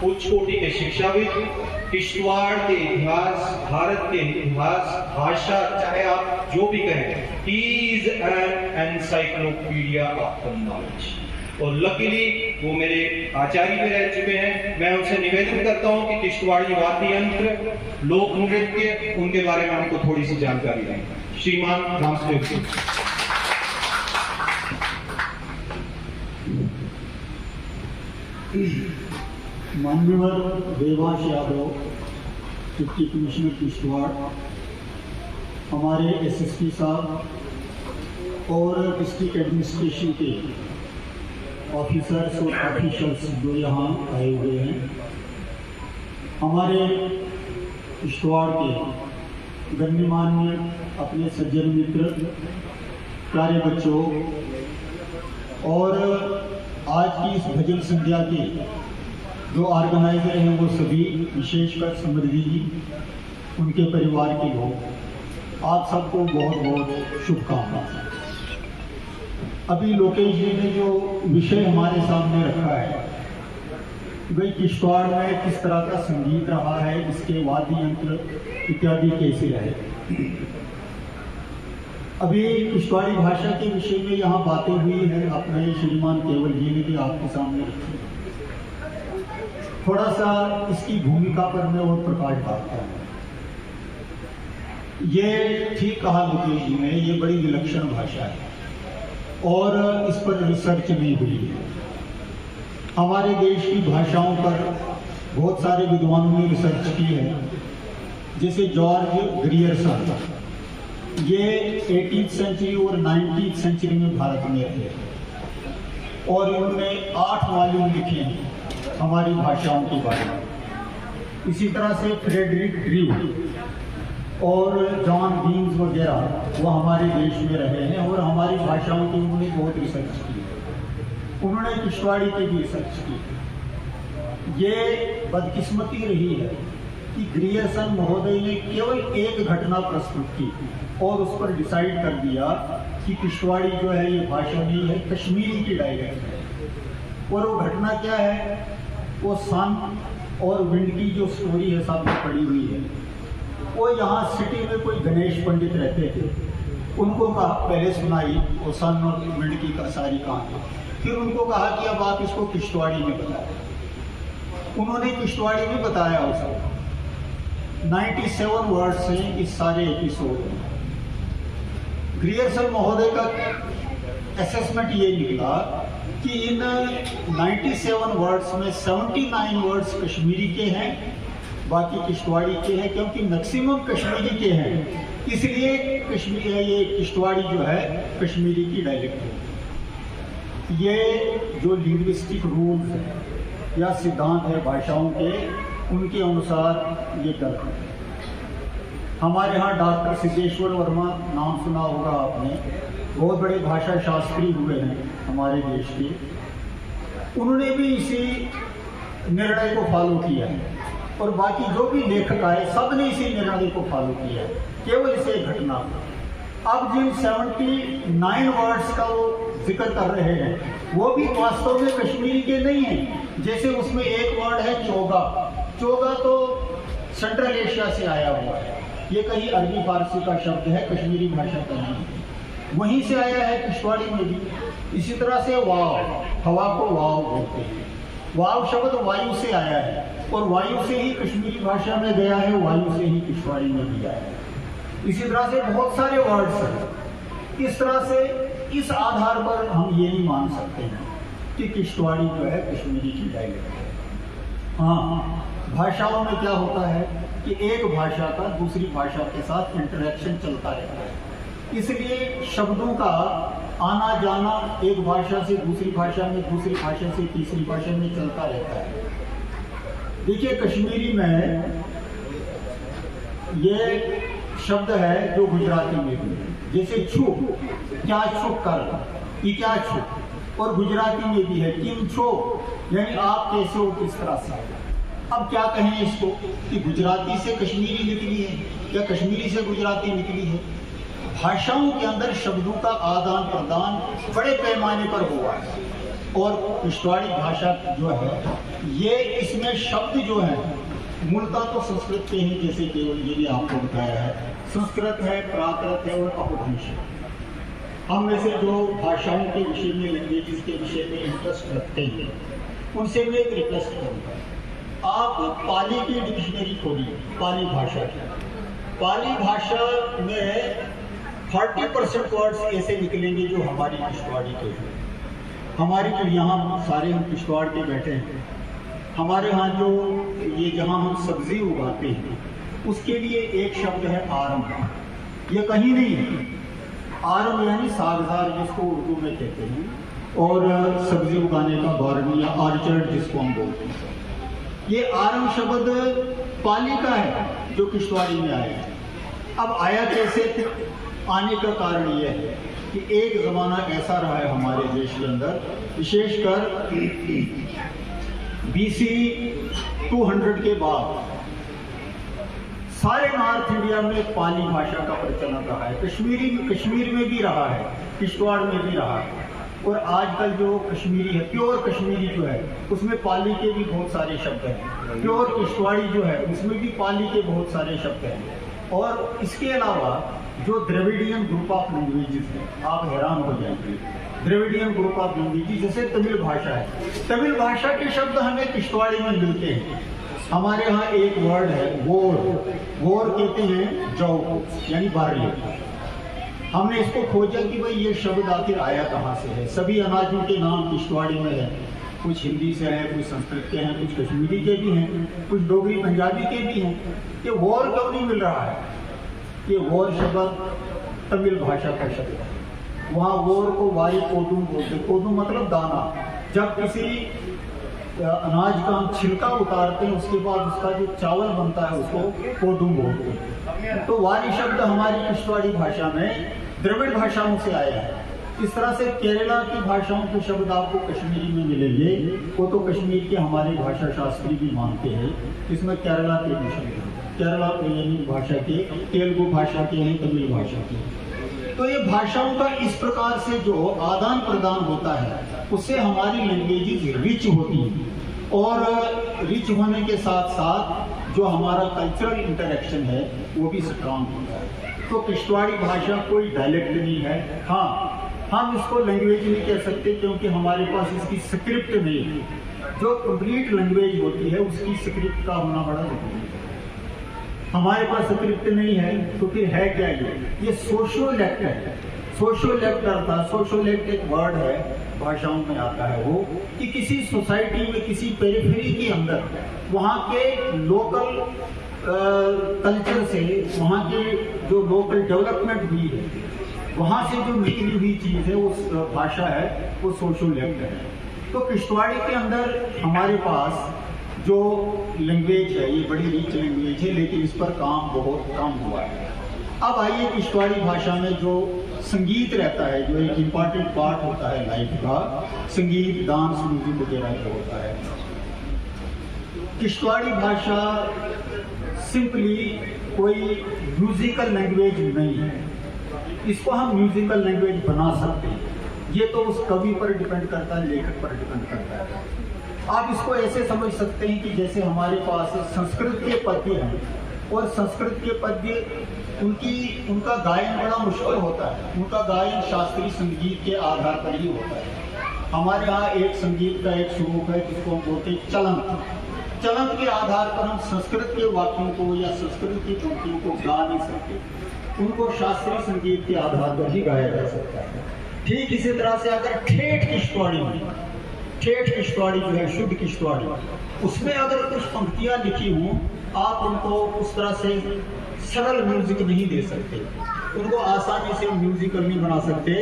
उच्च कोटि के शिक्षाविद, किश्तवाड़ के इतिहास, भारत के इतिहास, भाषा, चाहे आप जो भी कहें, he is an encyclopedia of the knowledge। और लकीली वो मेरे आचार्य भी रह चुके हैं। मैं उनसे निवेदन करता हूं कि किश्तवाड़ी वाद्य यंत्र, लोक नृत्य, उनके बारे में हमको थोड़ी सी जानकारी दें। श्रीमान रामदेव सिंह। माननीय देवाश यादव, डिप्टी कमिश्नर किश्तवाड़, हमारे एसएसपी साहब और डिस्ट्रिक्ट एडमिनिस्ट्रेशन के ऑफिसर्स और ऑफिशियल्स जो यहाँ आए हुए हैं, हमारे किश्तवाड़ के गण्यमान्य अपने सज्जन मित्र, प्यारे बच्चों, और आज की इस भजन संध्या के जो ऑर्गेनाइजर हैं वो सभी, विशेषकर समृद्धि जी, उनके परिवार के लोग, आप सबको बहुत बहुत शुभकामनाएं। अभी लोकेश जी ने जो विषय हमारे सामने रखा है, भाई किश्तवाड़ में किस तरह का संगीत रहा है, इसके वाद्य यंत्र इत्यादि कैसे रहे। अभी किश्तवाड़ी भाषा के विषय में यहाँ बातें हुई हैं, अपने श्रीमान केवल जी ने भी आपके सामने रखी। थोड़ा सा इसकी भूमिका पर मैं और प्रकाश डालता हूँ। ये ठीक कहा लोकेश जी ने, ये बड़ी विलक्षण भाषा है और इस पर रिसर्च नहीं हुई है। हमारे देश की भाषाओं पर बहुत सारे विद्वानों ने रिसर्च की है, जैसे जॉर्ज ग्रियर्सन, ये 18th सेंचुरी और 19th सेंचुरी में भारत में रहे और उन्होंने 8 वॉल्यूम लिखे हैं हमारी भाषाओं के बारे में। इसी तरह से फ्रेडरिक ड्रू और जॉन बीन्स वगैरह वो हमारे देश में रहे हैं और हमारी भाषाओं की उन्होंने बहुत रिसर्च की है। उन्होंने किश्तवाड़ी की भी रिसर्च की। ये बदकिस्मती रही है कि ग्रियर्सन महोदय ने केवल एक घटना प्रस्तुत की और उस पर डिसाइड कर दिया कि किश्तवाड़ी जो है ये भाषा नहीं है, कश्मीरी की डायलेक्ट है। और वो घटना क्या है, वो सन और विंड की जो स्टोरी है सामने पड़ी हुई है। वो यहाँ सिटी में कोई गणेश पंडित रहते थे, उनको कहा, पहले सुनाई वो सन और विंड की का सारी कहानी, फिर उनको कहा कि अब आप इसको किश्तवाड़ी में बताओ। उन्होंने किश्तवाड़ी में बताया उसको। 97 वर्ड से इस सारे एपिसोड में ग्रियर्सन महोदय का असेसमेंट ये निकला कि इन 97 वर्ड्स में 79 वर्ड्स कश्मीरी के हैं, बाकी किश्तवाड़ी के हैं, क्योंकि मैक्सिमम कश्मीरी के हैं, इसलिए कश्मीरी ये किश्तवाड़ी जो है कश्मीरी की डायलेक्ट है। ये जो लिंग्विस्टिक रूल्स है या सिद्धांत है भाषाओं के, उनके अनुसार ये गलत है। हमारे यहाँ डॉक्टर सिद्धेश्वर वर्मा, नाम सुना होगा आपने, बहुत बड़े भाषा शास्त्री हुए हैं हमारे देश के। उन्होंने भी इसी निर्णय को फॉलो किया है और बाकी जो भी लेखक आए सब ने इसी निर्णय को फॉलो किया है, केवल इसे घटना। अब जिन 79 वर्ड्स का वो जिक्र कर रहे हैं वो भी वास्तव में कश्मीरी के नहीं हैं। जैसे उसमें एक वर्ड है चोगा। चोगा तो सेंट्रल एशिया से आया हुआ है, ये कहीं अरबी फारसी का शब्द है, कश्मीरी भाषा का नहीं, वहीं से आया है किश्तवाड़ी में भी। इसी तरह से वाव, हवा को वाव बोलते हैं। वाव शब्द वायु से आया है और वायु से ही कश्मीरी भाषा में गया है, वायु से ही किश्तवाड़ी में भी आया है। इसी तरह से बहुत सारे वर्ड्स हैं। इस तरह से इस आधार पर हम ये नहीं मान सकते हैं कि किश्तवाड़ी जो है कश्मीरी की डायलेक्ट है। हाँ, भाषाओं में क्या होता है कि एक भाषा का दूसरी भाषा के साथ इंटरेक्शन चलता रहता है, इसलिए शब्दों का आना जाना एक भाषा से दूसरी भाषा में, दूसरी भाषा से तीसरी भाषा में चलता रहता है। देखिए कश्मीरी में ये शब्द है जो गुजराती में भी है, जैसे छुप, क्या छुप कर, ये क्या छुप, और गुजराती में भी है किम छो, यानी आप कैसे हो, किस तरह से। अब क्या कहें इसको कि गुजराती से कश्मीरी निकली है या कश्मीरी से गुजराती निकली है। भाषाओं के अंदर शब्दों का आदान प्रदान बड़े पैमाने पर हुआ है। और किश्तवाड़ी भाषा जो है, ये इसमें शब्द जो है मूलतः तो संस्कृत के हैं, जैसे केवल ये भी आपको बताया है। संस्कृत है, प्राकृत है और अपभ्रंश है। हम में से जो भाषाओं के विषय में, लैंग्वेजेस के विषय में इंटरेस्ट रखते हैं, उनसे मैं एक रिक्वेस्ट करूँगा, आप पाली की डिक्शनरी खोलिए, पाली भाषा की। पाली भाषा में 40% वर्ड्स ऐसे निकलेंगे जो हमारी किश्तवाड़ी के हैं। हमारी तो यहाँ सारे हम किश्तवाड़ के बैठे हैं। हमारे यहाँ जो ये जहाँ हम सब्जी उगाते हैं, उसके लिए एक शब्द है आरम। ये कहीं नहीं है। आरम यानी सागजार, जिसको उर्दू में कहते हैं, और सब्जी उगाने का गार्डन या ऑर्चर्ड जिसको हम बोलते हैं। ये आरम शब्द पाली का है जो किश्तवाड़ी में आया है। अब आया कैसे? आने का कारण यह है कि एक ज़माना ऐसा रहा है हमारे देश के अंदर, विशेषकर BC 200 के बाद सारे नॉर्थ इंडिया में पाली भाषा का प्रचलन रहा है। कश्मीर में भी रहा है, किश्तवाड़ में भी रहा है, और आजकल जो कश्मीरी है, प्योर कश्मीरी जो है, उसमें पाली के भी बहुत सारे शब्द हैं। प्योर किश्तवाड़ी जो है, उसमें भी पाली के बहुत सारे शब्द हैं। और इसके अलावा जो द्रविडियन ग्रुप ऑफ लैंग्वेजेस है, आप हैरान हो जाएंगे। द्रविडियन ग्रुप ऑफ लैंग्वेजेस, जैसे तमिल भाषा है, तमिल भाषा के शब्द हमें किश्तवाड़ी में मिलते हैं। हमारे यहाँ एक वर्ड है वोर, वोर कहते हैं जौ यानी बार्ली। हमने इसको खोजा कि भाई ये शब्द आखिर आया कहाँ से है। सभी अनाजों के नाम किश्तवाड़ी में है, कुछ हिंदी से हैं, कुछ संस्कृत के हैं, कुछ कश्मीरी के भी हैं, कुछ डोगरी पंजाबी के भी हैं। ये वोर क्यों नहीं मिल रहा है? ये वोर शब्द तमिल भाषा का शब्द है। वहाँ वोर को वारी कोदूम बोलते। कोदूम मतलब दाना। जब किसी अनाज का हम छिलका उतारते हैं, उसके बाद उसका जो चावल बनता है उसको कोदूम बोलते हैं। तो वारी शब्द हमारी किश्तवाड़ी भाषा में द्रविड़ भाषाओं से आया है। इस तरह से केरला की भाषाओं के शब्द आपको कश्मीरी में मिलेंगे। वो तो कश्मीर के हमारे भाषा शास्त्री भी मानते हैं, इसमें केरला के भी शब्द हैं। केरला यानी भाषा के, तेलुगु भाषा के हैं, तमिल भाषा के। तो ये भाषाओं का इस प्रकार से जो आदान प्रदान होता है, उससे हमारी लैंग्वेजेस रिच होती हैं, और रिच होने के साथ साथ जो हमारा कल्चरल इंटरेक्शन है वो भी स्ट्रांग होता है। तो किश्तवाड़ी भाषा कोई डायलेक्ट नहीं है। हाँ, हम इसको लैंग्वेज नहीं कह सकते क्योंकि हमारे पास इसकी स्क्रिप्ट नहीं है। जो कंप्लीट लैंग्वेज होती है उसकी स्क्रिप्ट का होना बड़ा जरूरी है। हमारे पास स्क्रिप्ट नहीं है तो फिर है क्या? ये सोशियोलेक्ट है। सोशियोलेक्ट अर्थात, सोशियोलेक्ट एक वर्ड है, भाषाओं में आता है वो, कि किसी सोसाइटी में, किसी पेरिफेरी के अंदर वहाँ के लोकल कल्चर से, वहाँ के जो लोकल डेवलपमेंट हुई है, वहाँ से जो निकली हुई चीज़ है, वो भाषा है, वो सोशियोलेक्ट है। तो किश्तवाड़ी के अंदर हमारे पास जो लैंग्वेज है, ये बड़ी रिच लैंग्वेज है, लेकिन इस पर काम बहुत कम हुआ है। अब आइए, किश्तवाड़ी भाषा में जो संगीत रहता है, जो एक इम्पॉर्टेंट पार्ट होता है लाइफ का, संगीत, डांस, म्यूजिक वगैरह जो होता है, किश्तवाड़ी भाषा सिंपली कोई म्यूजिकल लैंग्वेज नहीं है। इसको हम म्यूजिकल लैंग्वेज बना सकते हैं। ये तो उस कवि पर डिपेंड करता है, लेखक पर डिपेंड करता है। आप इसको ऐसे समझ सकते हैं कि जैसे हमारे पास संस्कृत के पद्य हैं, और संस्कृत के पद्य उनका गायन बड़ा मुश्किल होता है। उनका गायन शास्त्रीय संगीत के आधार पर ही होता है। हमारे यहाँ एक संगीत का एक स्वरूप है जिसको हम बोलते हैं चलंत। चलंत के आधार पर हम संस्कृत के वाक्यों को या संस्कृत की पंक्तियों को गा नहीं सकते, उनको शास्त्रीय संगीत के आधार पर ही गाया जा सकता है। ठीक इसी तरह से अगर ठेठ किश्तवाड़ी जो है, शुद्ध किश्तवाड़ी, उसमें अगर कुछ पंक्तियां लिखी हों, आप उनको उस तरह से सरल म्यूजिक नहीं दे सकते, उनको आसानी से म्यूजिकल नहीं बना सकते।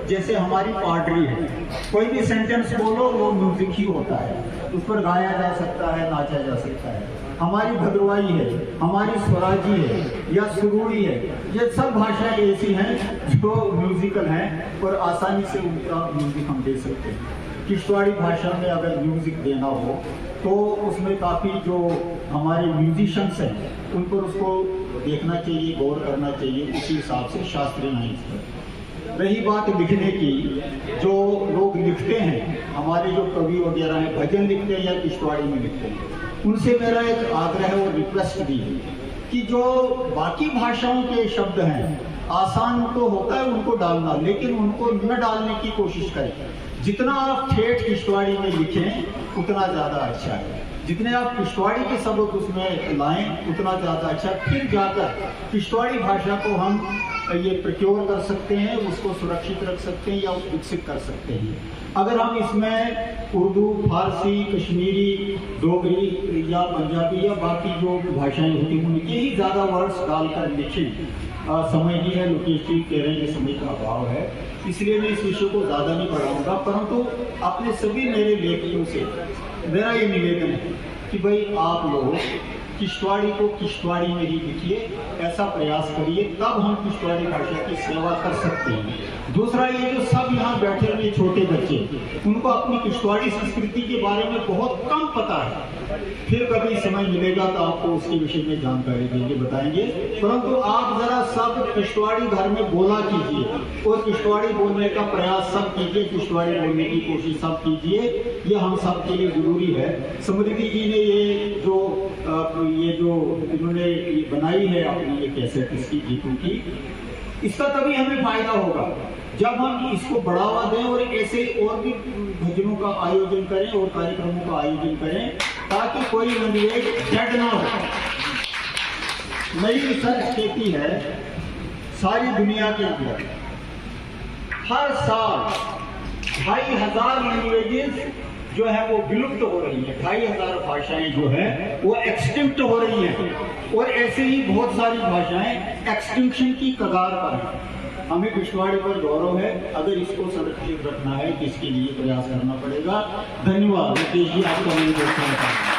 जैसे हमारी पार्टरी है, कोई भी सेंटेंस बोलो वो म्यूजिक ही होता है, उस पर गाया जा सकता है, नाचा जा सकता है। हमारी भद्रवाही है, हमारी स्वराजी है या सुरूरी है, ये सब भाषाएं ऐसी हैं जो म्यूजिकल हैं और आसानी से उनका म्यूजिक हम दे सकते हैं। किश्तवाड़ी भाषा में अगर म्यूजिक देना हो तो उसमें काफ़ी जो हमारे म्यूजिशियंस हैं उन पर उसको देखना चाहिए, गौर करना चाहिए, उसी हिसाब से शास्त्रीय नहीं। रही बात लिखने की, जो लोग लिखते हैं, हमारे जो कवि वगैरह हैं, भजन लिखते हैं या किश्तवाड़ी में लिखते हैं, उनसे मेरा एक आग्रह और रिक्वेस्ट भी है कि जो बाकी भाषाओं के शब्द हैं, आसान तो होता है उनको डालना, लेकिन उनको न डालने की कोशिश करें। जितना आप ठेठ किश्तवाड़ी में लिखें उतना ज़्यादा अच्छा है, जितने आप किश्तवाड़ी के शब्द उसमें लाएं उतना ज़्यादा अच्छा। फिर जाकर किश्तवाड़ी भाषा को हम ये प्रिक्योर कर सकते हैं, उसको सुरक्षित रख सकते हैं या विकसित कर सकते हैं। अगर हम इसमें उर्दू, फारसी, कश्मीरी, डोगरी या पंजाबी या बाकी जो भाषाएं होती हैं उनके ही ज़्यादा वर्ड्स डालकर लिखें, समय भी है, लोकेश जी कह रहे हैं कि समय का अभाव है, इसलिए मैं इस विषय को ज़्यादा नहीं पढ़ाऊंगा, परंतु अपने सभी मेरे लेखकों से मेरा ये निवेदन है कि भाई आप लोग किश्तवाड़ी को किश्तवाड़ी में ही लिखिए, ऐसा प्रयास करिए, तब हम किश्तवाड़ी भाषा की सेवा कर सकते हैं। दूसरा ये जो सब यहाँ बैठे हुए छोटे बच्चे, उनको अपनी किश्तवाड़ी संस्कृति के बारे में बहुत कम पता है, फिर कभी समय मिलेगा तो आपको उसके विषय में जानकारी देंगे, बताएंगे। परंतु आप जरा सब किश्तवाड़ी घर में बोला कीजिए और किश्तवाड़ी बोलने का प्रयास सब कीजिए, किश्तवाड़ी बोलने की कोशिश सब कीजिए, ये हम सब के लिए जरूरी है। समृद्धि जी ने ये जो इन्होंने बनाई है अपनी ये कैसेट इसकी गीतों की, इसका तभी हमें फायदा होगा जब हम इसको बढ़ावा दें और ऐसे और भी भजनों का आयोजन करें और कार्यक्रमों का आयोजन करें, ताकि कोई लैंग्वेज डेड ना हो। नई रिसर्च कहती है सारी दुनिया के अंदर हर साल 2500 लैंग्वेजेस जो है वो विलुप्त हो रही है, 2500 भाषाएं जो है वो एक्सटिंक्ट हो रही हैं, और ऐसे ही बहुत सारी भाषाएं एक्सटिंक्शन की कगार पर हैं। हमें किश्तवाड़ी पर गौरव है, अगर इसको संरक्षित रखना है तो इसके लिए प्रयास करना पड़ेगा। धन्यवाद। मुकेश जी, आपका मैं